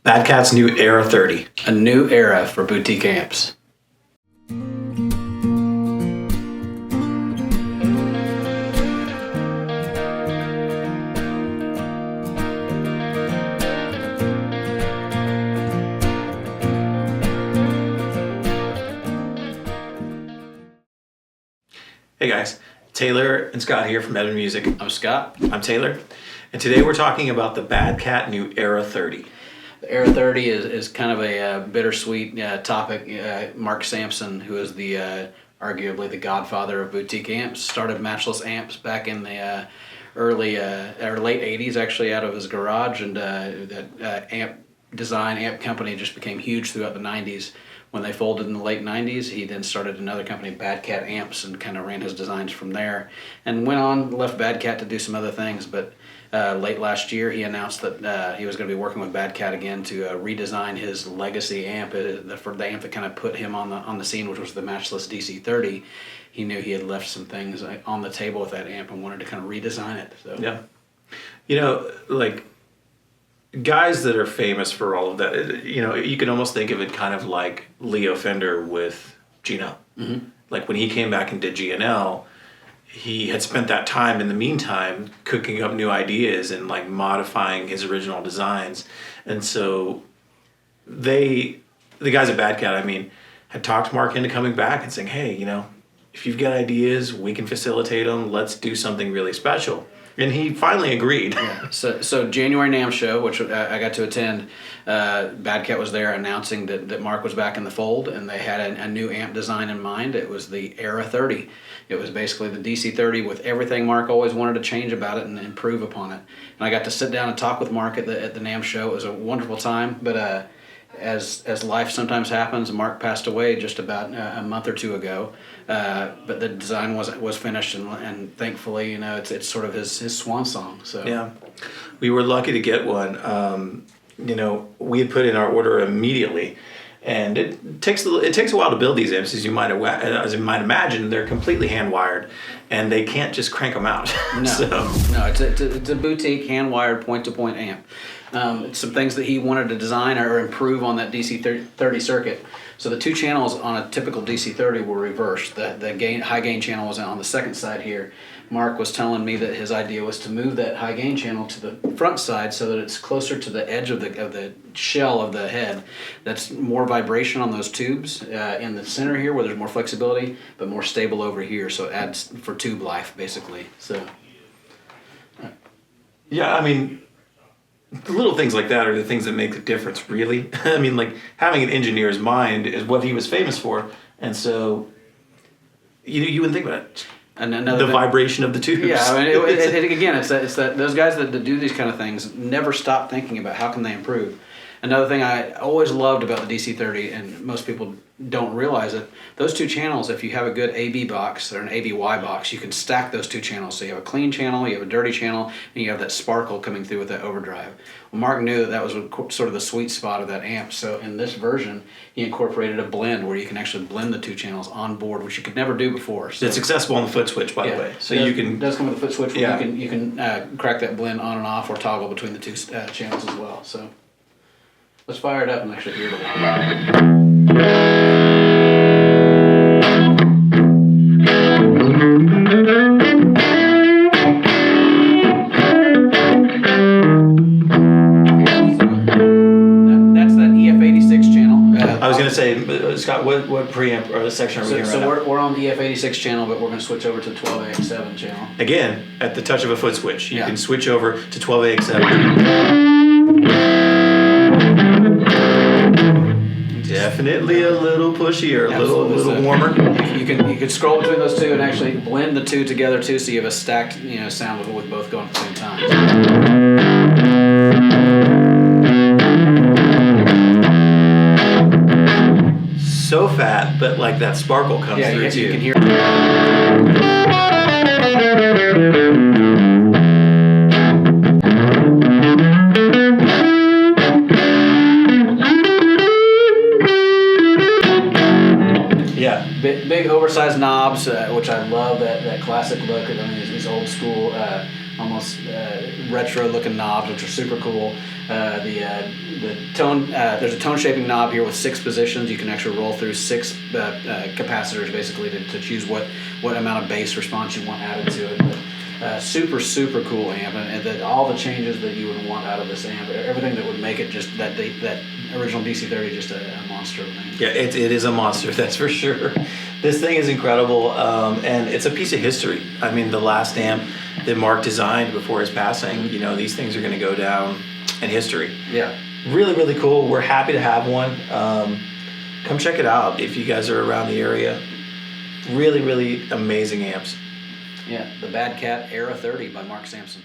Bad Cat's new Era 30. A new era for boutique amps. Hey guys, Taylor and Scott here from Edmond Music. I'm Scott. I'm Taylor, and today we're talking about the Bad Cat new Era 30. The Era 30 is kind of a bittersweet topic. Mark Sampson, who is the arguably the godfather of boutique amps, started Matchless Amps back in the early or late 80s, actually, out of his garage, and that amp company just became huge throughout the 90s. When they folded in the late 90s, he then started another company, Bad Cat Amps, and kind of ran his designs from there. And went on, left Bad Cat to do some other things, but late last year he announced that he was going to be working with Bad Cat again to redesign his legacy amp, for the amp that kind of put him on the scene, which was the Matchless DC30. He knew he had left some things on the table with that amp and wanted to kind of redesign it. So. Yeah. You know, like, guys that are famous for all of that, you know, you can almost think of it kind of like Leo Fender with Gino. Mm-hmm. Like when he came back and did G&L, he had spent that time in the meantime cooking up new ideas and like modifying his original designs. And so the guys at Bad Cat, I mean, had talked Mark into coming back and saying, hey, you know, if you've got ideas, we can facilitate them. Let's do something really special. And he finally agreed. Yeah. So January NAMM show, which I got to attend, Bad Cat was there announcing that Mark was back in the fold, and they had a new amp design in mind. It was the Era 30. It was basically the DC30 with everything Mark always wanted to change about it and improve upon it. And I got to sit down and talk with Mark at the NAMM show. It was a wonderful time, but as life sometimes happens, Mark passed away just about a month or two ago. But the design was finished, and thankfully, you know, it's sort of his swan song. So yeah, we were lucky to get one. You know, we had put in our order immediately, and it takes a while to build these amps, as you might imagine. They're completely hand wired, and they can't just crank them out. No, it's a boutique hand wired point to point amp. Some things that he wanted to design or improve on that DC30 circuit. So the two channels on a typical DC30 were reversed. The high gain channel was on the second side here. Mark was telling me that his idea was to move that high gain channel to the front side so that it's closer to the edge of the shell of the head. That's more vibration on those tubes in the center here where there's more flexibility, but more stable over here. So it adds for tube life basically. So. Yeah, I mean, the little things like that are the things that make the difference, really. I mean, like, having an engineer's mind is what he was famous for, and so you wouldn't think about it. And the vibration of the tubes. Yeah, I mean, again, it's that those guys that do these kind of things never stop thinking about how can they improve. Another thing I always loved about the DC30, and most people don't realize it, those two channels, if you have a good AB box or an ABY box, you can stack those two channels. So you have a clean channel, you have a dirty channel, and you have that sparkle coming through with that overdrive. Well, Mark knew that was sort of the sweet spot of that amp. So in this version, he incorporated a blend where you can actually blend the two channels on board, which you could never do before. So, it's accessible on the foot switch, by the way. So it does come with a foot switch where you can crack that blend on and off or toggle between the two channels as well. So. Let's fire it up and actually hear it a little. That's that EF86 channel. I was going to say, Scott, what preamp or section are we hearing right now? We're on the EF86 channel, but we're going to switch over to the 12AX7 channel. Again, at the touch of a foot switch, you can switch over to 12AX7. Definitely a little pushy or a little warmer. You can scroll between those two and actually blend the two together too, so you have a stacked sound with both going at the same time. So fat, but like that sparkle comes through too. You can hear. Big oversized knobs, which I love that classic look. I mean, these old school almost retro looking knobs, which are super cool. The tone, there's a tone shaping knob here with 6 positions. You can actually roll through 6 capacitors basically to choose what amount of bass response you want added to it. But super cool amp, and all the changes that you would want out of this amp, everything that would make it just that original DC30 just a monster of an amp. Yeah, it is a monster, that's for sure. This thing is incredible, and it's a piece of history. I mean, the last amp that Mark designed before his passing, you know, these things are going to go down in history. Yeah. Really cool. We're happy to have one. Come check it out if you guys are around the area. Really amazing amps. Yeah, the Bad Cat Era 30 by Mark Samson.